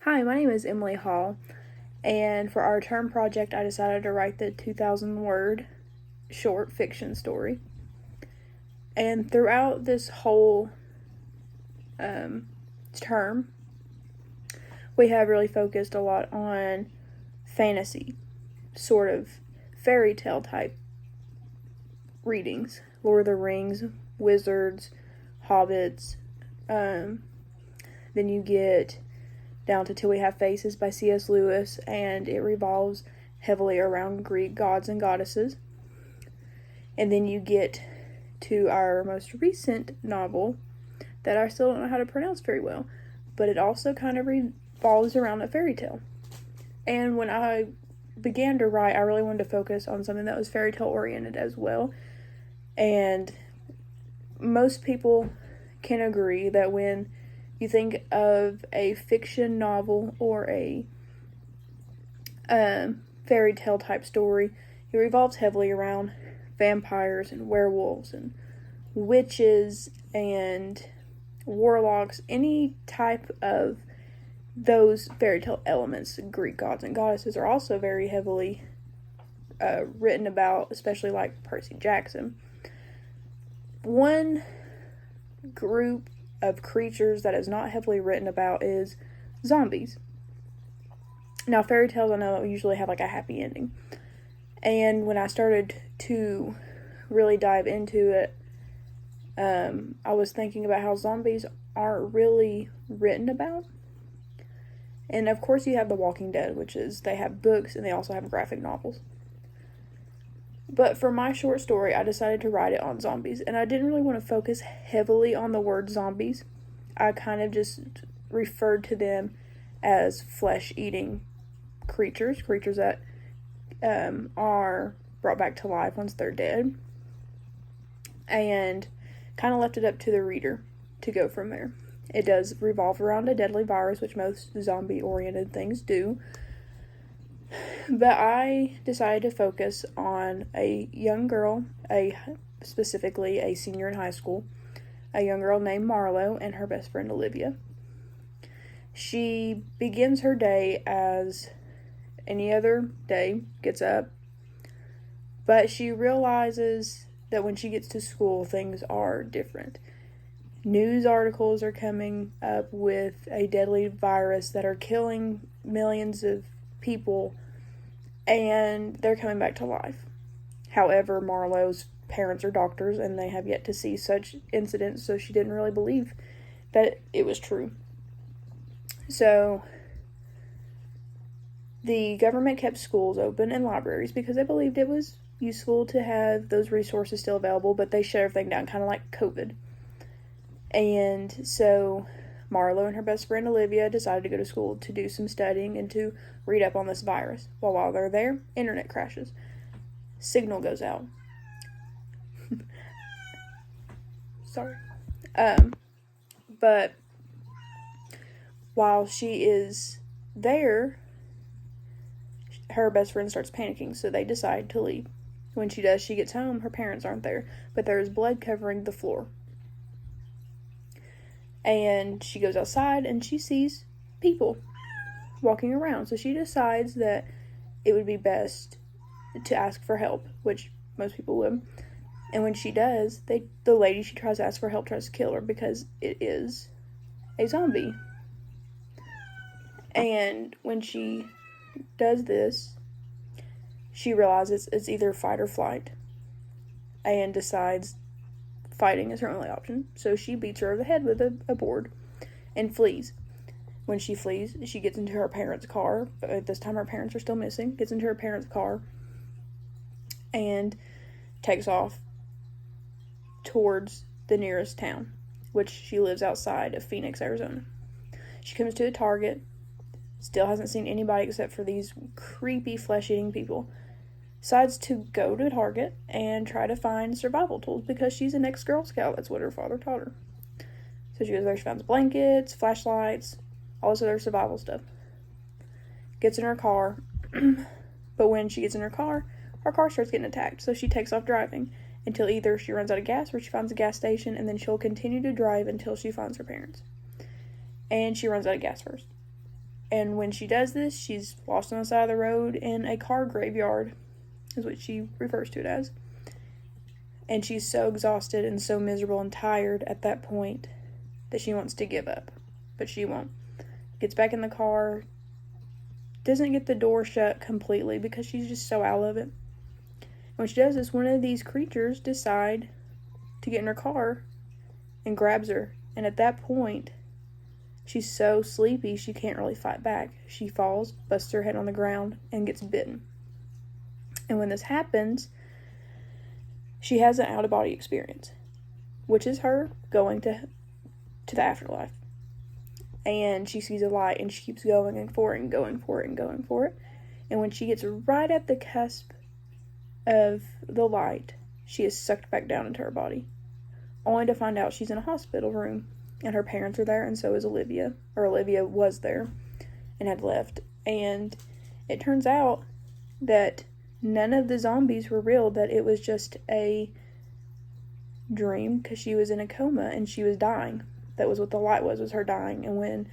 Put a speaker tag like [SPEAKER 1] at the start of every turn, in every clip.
[SPEAKER 1] Hi, my name is Emily Hall, and for our term project, I decided to write the 2,000 word short fiction story. And throughout this whole term, we have really focused a lot on fantasy, sort of fairy tale type readings. Lord of the Rings, Wizards, Hobbits. Then you get down to Till We Have Faces by C.S. Lewis, and it revolves heavily around Greek gods and goddesses. And then you get to our most recent novel that I still don't know how to pronounce very well, but it also kind of revolves around a fairy tale. And when I began to write, I really wanted to focus on something that was fairy tale oriented as well. And most people can agree that when you think of a fiction novel or a fairy tale type story, it revolves heavily around vampires and werewolves and witches and warlocks, any type of those fairy tale elements. Greek gods and goddesses are also very heavily written about, especially like Percy Jackson. One group of creatures that is not heavily written about is zombies. Now, fairy tales I know usually have like a happy ending. And when I started to really dive into it, I was thinking about how zombies aren't really written about. And of course you have The Walking Dead, which is, they have books and they also have graphic novels. But for my short story, I decided to write it on zombies. And I didn't really want to focus heavily on the word zombies. I kind of just referred to them as flesh-eating creatures that are brought back to life once they're dead. And kind of left it up to the reader to go from there. It does revolve around a deadly virus, which most zombie-oriented things do. But I decided to focus on a young girl, specifically a senior in high school, a young girl named Marlo and her best friend Olivia. She begins her day as any other day, gets up, but she realizes that when she gets to school, things are different. News articles are coming up with a deadly virus that are killing millions of people, and they're coming back to life. However, Marlo's parents are doctors, and they have yet to see such incidents, so she didn't really believe that it was true. So, the government kept schools open and libraries because they believed it was useful to have those resources still available, but they shut everything down, kind of like COVID. And so Marlo and her best friend Olivia decided to go to school to do some studying and to read up on this virus. Well, while they're there, internet crashes. Signal goes out. Sorry. But while she is there, her best friend starts panicking, so they decide to leave. When she does, she gets home, her parents aren't there, but there is blood covering the floor. And she goes outside and she sees people walking around. So she decides that it would be best to ask for help, which most people would. And when she does, the lady she tries to ask for help tries to kill her because it is a zombie. And when she does this, she realizes it's either fight or flight and decides fighting is her only option. So she beats her over the head with a board and flees. When she flees, she gets into her parents' car. But at this time, her parents are still missing. Gets into her parents' car and takes off towards the nearest town, which she lives outside of Phoenix, Arizona. She comes to a Target. Still hasn't seen anybody except for these creepy flesh-eating people. Decides to go to Target and try to find survival tools because she's an ex-Girl Scout. That's what her father taught her. So she goes there, she finds blankets, flashlights, all this other survival stuff. Gets in her car, but when she gets in her car starts getting attacked. So she takes off driving until either she runs out of gas or she finds a gas station, and then she'll continue to drive until she finds her parents. And she runs out of gas first. And when she does this, she's lost on the side of the road in a car graveyard, is what she refers to it as. And she's so exhausted and so miserable and tired at that point that she wants to give up. But she won't. Gets back in the car, doesn't get the door shut completely because she's just so out of it. When she does this, one of these creatures decide to get in her car and grabs her. And at that point, she's so sleepy she can't really fight back. She falls, busts her head on the ground, and gets bitten. And when this happens, she has an out-of-body experience, which is her going to the afterlife. And she sees a light, and she keeps going and for it and going for it and going for it. And when she gets right at the cusp of the light, she is sucked back down into her body, only to find out she's in a hospital room, and her parents are there, and so is Olivia. Or Olivia was there and had left. And it turns out that none of the zombies were real, that it was just a dream, because she was in a coma and she was dying. That was what the light was her dying. And when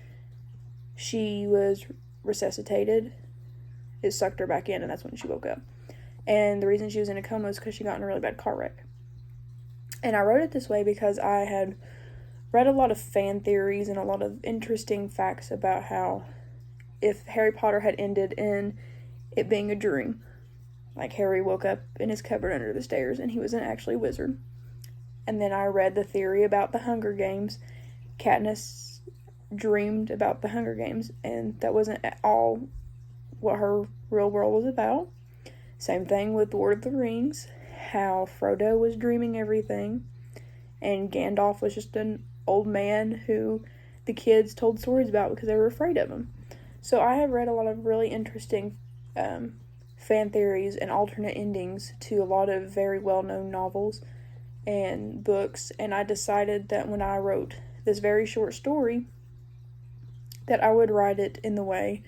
[SPEAKER 1] she was resuscitated, it sucked her back in, and that's when she woke up. And the reason she was in a coma is because she got in a really bad car wreck. And I wrote it this way because I had read a lot of fan theories and a lot of interesting facts about how if Harry Potter had ended in it being a dream, like Harry woke up in his cupboard under the stairs and he wasn't actually a wizard. And then I read the theory about the Hunger Games. Katniss dreamed about the Hunger Games, and that wasn't at all what her real world was about. Same thing with Lord of the Rings, how Frodo was dreaming everything, and Gandalf was just an old man who the kids told stories about because they were afraid of him. So I have read a lot of really interesting fan theories and alternate endings to a lot of very well-known novels and books, and I decided that when I wrote this very short story that I would write it in the way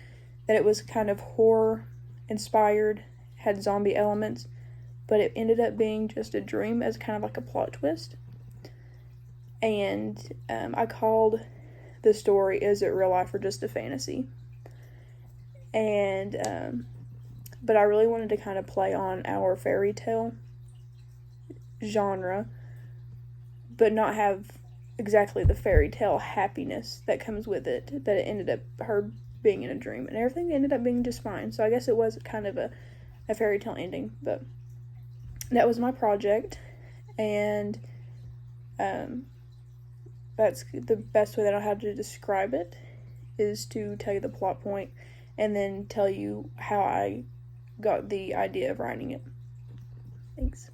[SPEAKER 1] that it was kind of horror inspired, had zombie elements, but it ended up being just a dream as kind of like a plot twist. And I called the story Is It Real Life or Just a Fantasy? And but I really wanted to kind of play on our fairy tale genre, but not have exactly the fairy tale happiness that comes with it, that it ended up her being in a dream, and everything ended up being just fine. So I guess it was kind of a fairy tale ending, but that was my project, and that's the best way that I have to describe it, is to tell you the plot point and then tell you how I got the idea of writing it. Thanks.